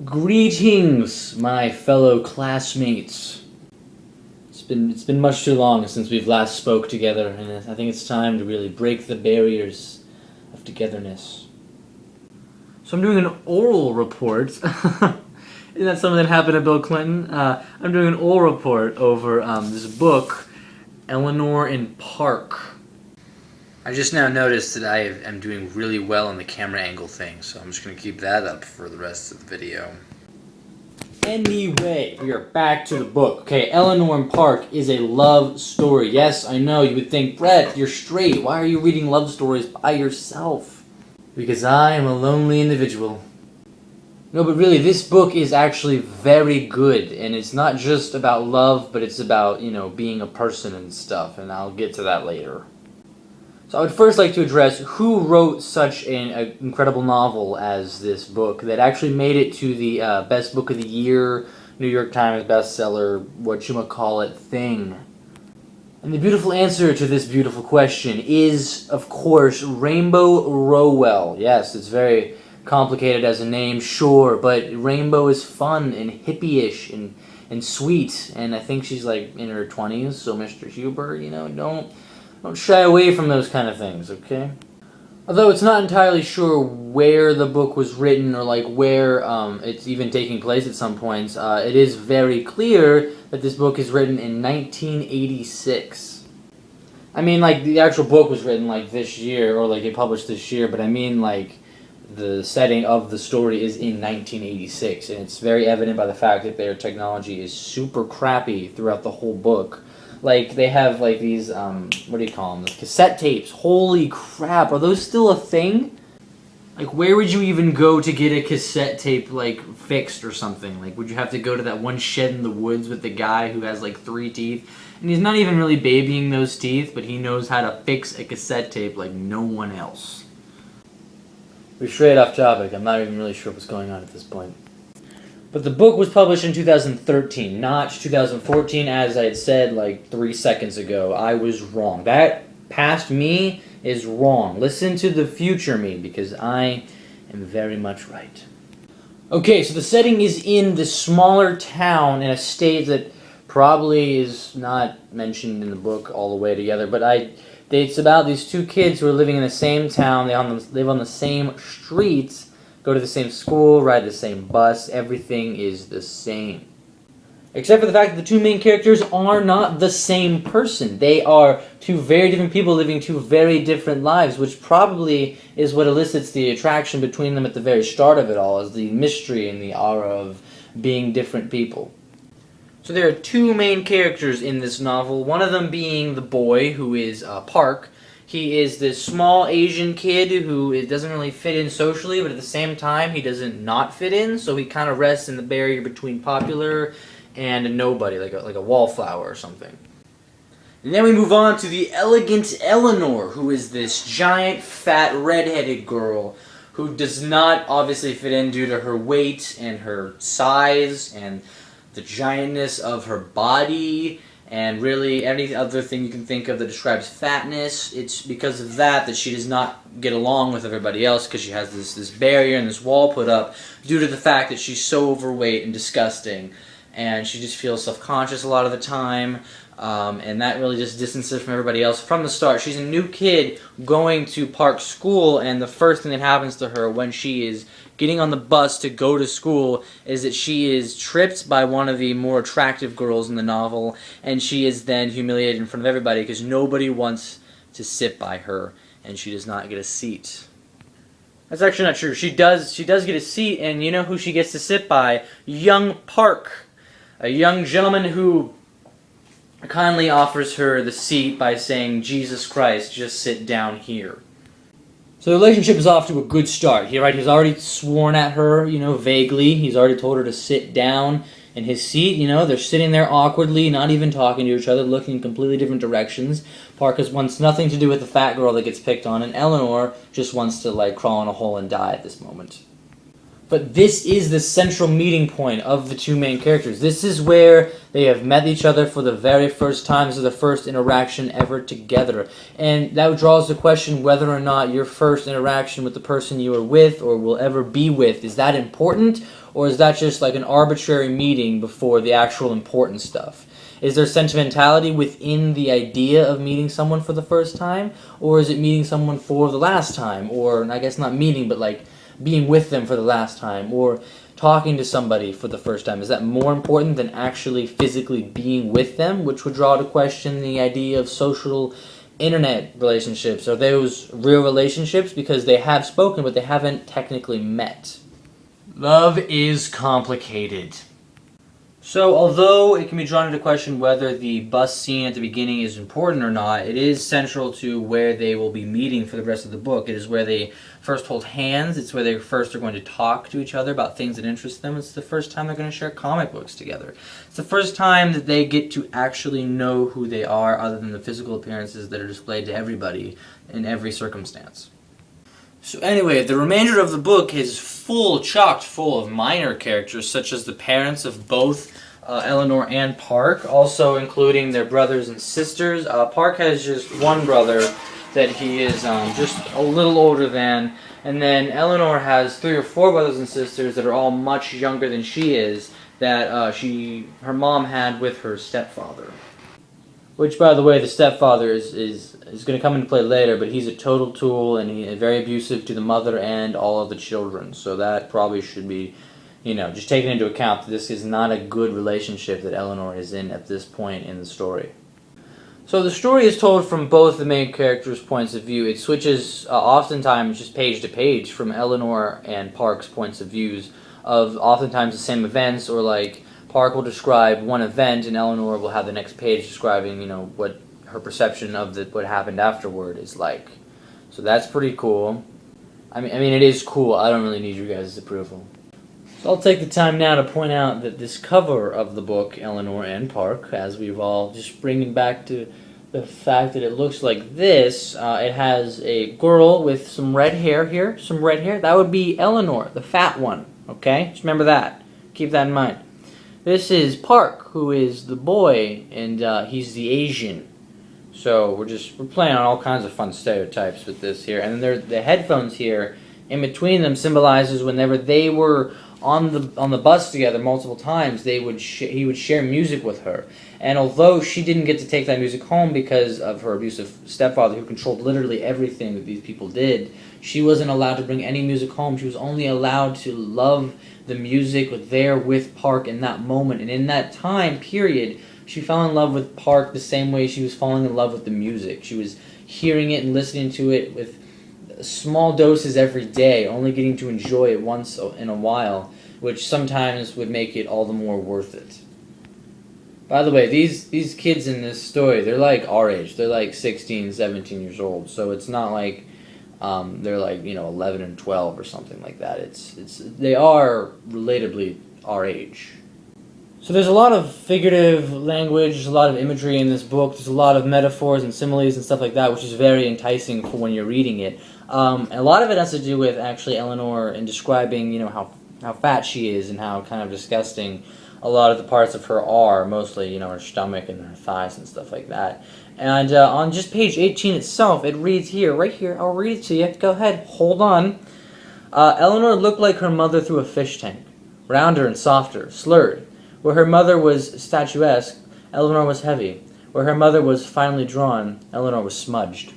Greetings, my fellow classmates. It's been much too long since we've last spoke together, and I think it's time to really break the barriers of togetherness. So I'm doing an oral report. Isn't that something that happened to Bill Clinton? I'm doing an oral report over this book, Eleanor in Park. I just now noticed that I am doing really well on the camera angle thing, so I'm just going to keep that up for the rest of the video. Anyway, we are back to the book. Okay, Eleanor in Park is a love story. Yes, I know, you would think, Brett, you're straight. Why are you reading love stories by yourself? Because I am a lonely individual. No, but really, this book is actually very good, and it's not just about love, but it's about, being a person and stuff, and I'll get to that later. So I would first like to address who wrote such an incredible novel as this book that actually made it to the Best Book of the Year, New York Times bestseller, whatchamacallit thing. And the beautiful answer to this beautiful question is, of course, Rainbow Rowell. Yes, it's very complicated as a name, sure, but Rainbow is fun and hippie-ish and sweet, and I think she's like in her 20s, so Mr. Huber, don't shy away from those kind of things, okay? Although it's not entirely sure where the book was written or where it's even taking place at some points, it is very clear that this book is written in 1986. I mean, the actual book was written this year, or it published this year, but I mean the setting of the story is in 1986, and it's very evident by the fact that their technology is super crappy throughout the whole book. They have these, what do you call them? The cassette tapes. Holy crap, are those still a thing? Where would you even go to get a cassette tape, fixed or something? Would you have to go to that one shed in the woods with the guy who has 3 teeth? And he's not even really babying those teeth, but he knows how to fix a cassette tape like no one else. We're straight off topic. I'm not even really sure what's going on at this point. But the book was published in 2013, not 2014, as I had said 3 seconds ago. I was wrong. That past me is wrong. Listen to the future me, because I am very much right. Okay, so the setting is in this smaller town in a state that probably is not mentioned in the book all the way together, but it's about these 2 kids who are living in the same town. They live on the same streets, go to the same school, ride the same bus, everything is the same. Except for the fact that the 2 main characters are not the same person. They are 2 very different people living 2 very different lives, which probably is what elicits the attraction between them at the very start of it all, is the mystery and the aura of being different people. So there are 2 main characters in this novel, one of them being the boy, who is Park. He is this small Asian kid who doesn't really fit in socially, but at the same time, he doesn't not fit in, so he kind of rests in the barrier between popular and a nobody, like a wallflower or something. And then we move on to the elegant Eleanor, who is this giant, fat, redheaded girl who does not obviously fit in due to her weight and her size and the giantness of her body, and really any other thing you can think of that describes fatness. It's because of that she does not get along with everybody else, because she has this barrier and this wall put up due to the fact that she's so overweight and disgusting, and she just feels self-conscious a lot of the time, and that really just distances her from everybody else from the start. She's a new kid going to Park School, and the first thing that happens to her when she is getting on the bus to go to school is that she is tripped by one of the more attractive girls in the novel, and she is then humiliated in front of everybody because nobody wants to sit by her, and she does not get a seat. That's actually not true. She does get a seat, and you know who she gets to sit by? Young Park, a young gentleman who kindly offers her the seat by saying, "Jesus Christ, just sit down here." So the relationship is off to a good start. He's already sworn at her, vaguely. He's already told her to sit down in his seat. They're sitting there awkwardly, not even talking to each other, looking in completely different directions. Parkus wants nothing to do with the fat girl that gets picked on, and Eleanor just wants to, crawl in a hole and die at this moment. But this is the central meeting point of the two main characters. This is where they have met each other for the very first time. This is the first interaction ever together. And that draws the question whether or not your first interaction with the person you are with or will ever be with, is that important? Or is that just like an arbitrary meeting before the actual important stuff? Is there sentimentality within the idea of meeting someone for the first time? Or is it meeting someone for the last time? Or, I guess not meeting, but like being with them for the last time, or talking to somebody for the first time? Is that more important than actually physically being with them, which would draw to question the idea of social internet relationships? Are those real relationships because they have spoken but they haven't technically met? Love is complicated. So, although it can be drawn into question whether the bus scene at the beginning is important or not, it is central to where they will be meeting for the rest of the book. It is where they first hold hands. It's where they first are going to talk to each other about things that interest them. It's the first time they're going to share comic books together. It's the first time that they get to actually know who they are, other than the physical appearances that are displayed to everybody in every circumstance. So anyway, the remainder of the book is chock full of minor characters, such as the parents of both Eleanor and Park, also including their brothers and sisters. Park has just one brother that he is just a little older than, and then Eleanor has 3 or 4 brothers and sisters that are all much younger than she is, that her mom had with her stepfather. Which, by the way, the stepfather is going to come into play later, but he's a total tool, and he is very abusive to the mother and all of the children. So that probably should be, just taken into account that this is not a good relationship that Eleanor is in at this point in the story. So the story is told from both the main characters' points of view. It switches oftentimes just page to page from Eleanor and Park's points of views of oftentimes the same events, or like Park will describe one event and Eleanor will have the next page describing, what her perception of what happened afterward is like. So that's pretty cool. I mean, it is cool. I don't really need your guys' approval. So I'll take the time now to point out that this cover of the book, Eleanor and Park, as we've all just bringing back to the fact that it looks like this, it has a girl with some red hair here, some red hair. That would be Eleanor, the fat one, okay? Just remember that. Keep that in mind. This is Park, who is the boy, and he's the Asian. So we're playing on all kinds of fun stereotypes with this here. And then the headphones here, in between them, symbolizes whenever they were on the bus together multiple times, he would share music with her. And although she didn't get to take that music home because of her abusive stepfather, who controlled literally everything that these people did, she wasn't allowed to bring any music home. She was only allowed to love the music with Park in that moment. And in that time period, she fell in love with Park the same way she was falling in love with the music. She was hearing it and listening to it with small doses every day, only getting to enjoy it once in a while, which sometimes would make it all the more worth it. By the way, these kids in this story, they're like our age. They're like 16, 17 years old. So it's not like they're like 11 and 12 or something like that. They are relatably our age. So there's a lot of figurative language, there's a lot of imagery in this book, there's a lot of metaphors and similes and stuff like that, which is very enticing for when you're reading it. A lot of it has to do with actually Eleanor and describing how fat she is and how kind of disgusting a lot of the parts of her are, mostly her stomach and her thighs and stuff like that. And on just page 18 itself, it reads right here, I'll read it to you. Go ahead, hold on. Eleanor looked like her mother through a fish tank, rounder and softer, slurred. Where her mother was statuesque, Eleanor was heavy. Where her mother was finely drawn, Eleanor was smudged.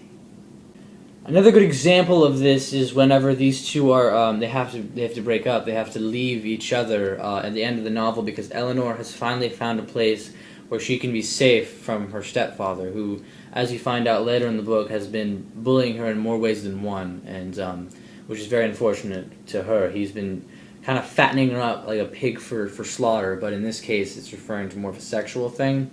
Another good example of this is whenever these two are they have to break up. They have to leave each other at the end of the novel because Eleanor has finally found a place where she can be safe from her stepfather, who, as you find out later in the book, has been bullying her in more ways than one, and which is very unfortunate to her. He's been kind of fattening her up like a pig for slaughter, but in this case it's referring to more of a sexual thing.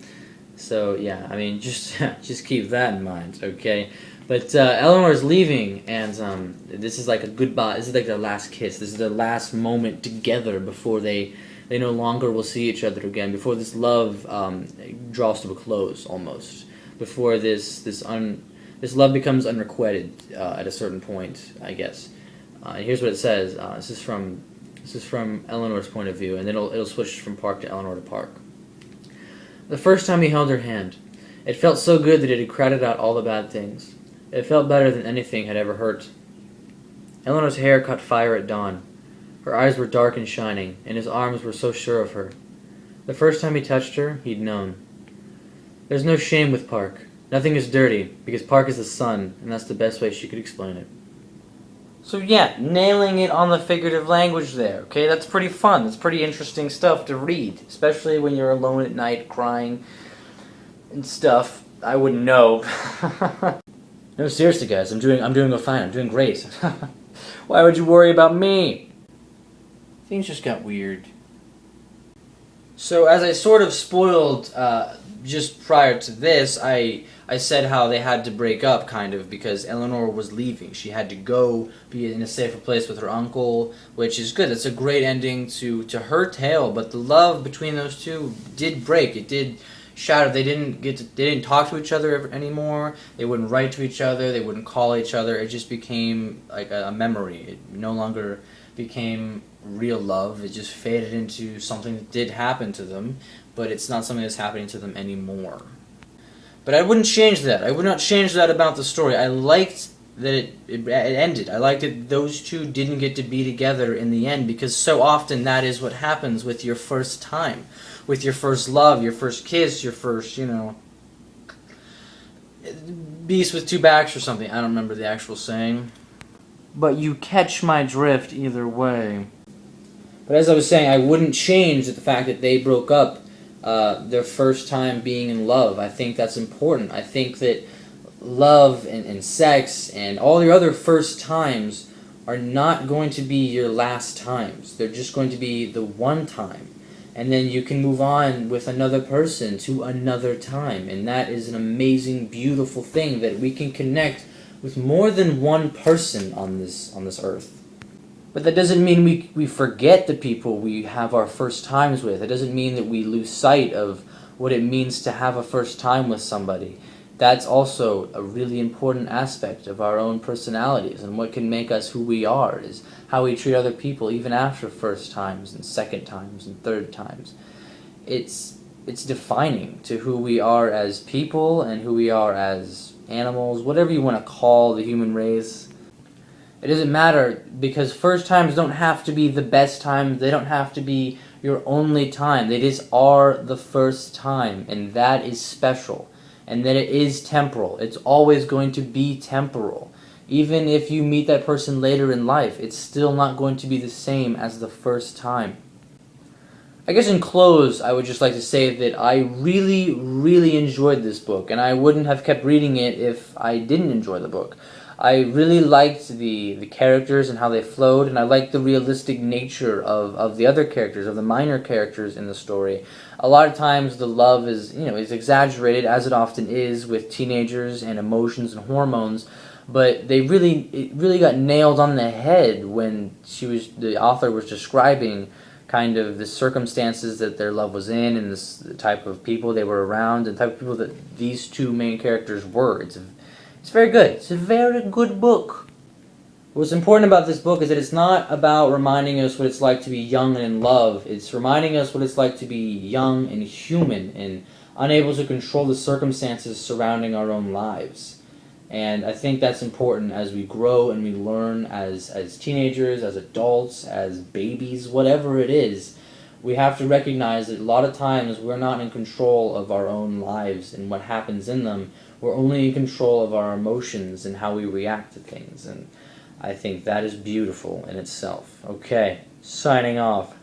So yeah, I mean, just keep that in mind, okay? But Eleanor's leaving, and this is like a goodbye. This is like their last kiss. This is their last moment together before they no longer will see each other again, before this love draws to a close almost, before this love becomes unrequited at a certain point, I guess. And here's what it says. This is from This is from Eleanor's point of view, and it'll switch from Park to Eleanor to Park. The first time he held her hand, it felt so good that it had crowded out all the bad things. It felt better than anything had ever hurt. Eleanor's hair caught fire at dawn. Her eyes were dark and shining, and his arms were so sure of her. The first time he touched her, he'd known. There's no shame with Park. Nothing is dirty, because Park is the sun, and that's the best way she could explain it. So yeah, nailing it on the figurative language there, okay? That's pretty fun. That's pretty interesting stuff to read, especially when you're alone at night crying and stuff. I wouldn't know. No, seriously, guys, I'm doing fine. I'm doing great. Why would you worry about me? Things just got weird. So as I sort of spoiled just prior to this, I said how they had to break up, kind of, because Eleanor was leaving. She had to go be in a safer place with her uncle, which is good. It's a great ending to her tale, but the love between those two did break. It did shatter. They didn't talk to each other anymore. They wouldn't write to each other. They wouldn't call each other. It just became like a memory. It no longer became real love. It just faded into something that did happen to them, but it's not something that's happening to them anymore. But I wouldn't change that. I would not change that about the story. I liked that it ended. I liked that those two didn't get to be together in the end, because so often that is what happens with your first time. With your first love, your first kiss, your first, beast with two backs or something. I don't remember the actual saying. But you catch my drift either way. But as I was saying, I wouldn't change the fact that they broke up their first time being in love. I think that's important. I think that love and sex and all your other first times are not going to be your last times. They're just going to be the one time. And then you can move on with another person to another time. And that is an amazing, beautiful thing, that we can connect with more than one person on this earth. But that doesn't mean we forget the people we have our first times with. It doesn't mean that we lose sight of what it means to have a first time with somebody. That's also a really important aspect of our own personalities, and what can make us who we are is how we treat other people even after first times and second times and third times. It's defining to who we are as people and who we are as animals, whatever you want to call the human race. It doesn't matter, because first times don't have to be the best times. They don't have to be your only time. They just are the first time, and that is special. And that it is temporal. It's always going to be temporal. Even if you meet that person later in life, it's still not going to be the same as the first time. I guess in close, I would just like to say that I really, really enjoyed this book, and I wouldn't have kept reading it if I didn't enjoy the book. I really liked the characters and how they flowed, and I liked the realistic nature of the other characters, of the minor characters in the story. A lot of times the love is exaggerated, as it often is with teenagers and emotions and hormones, but it really got nailed on the head when the author was describing kind of the circumstances that their love was in, and the type of people they were around, and the type of people that these two main characters were. It's very good. It's a very good book. What's important about this book is that it's not about reminding us what it's like to be young and in love. It's reminding us what it's like to be young and human and unable to control the circumstances surrounding our own lives. And I think that's important as we grow and we learn as teenagers, as adults, as babies, whatever it is. We have to recognize that a lot of times we're not in control of our own lives and what happens in them. We're only in control of our emotions and how we react to things. And I think that is beautiful in itself. Okay, signing off.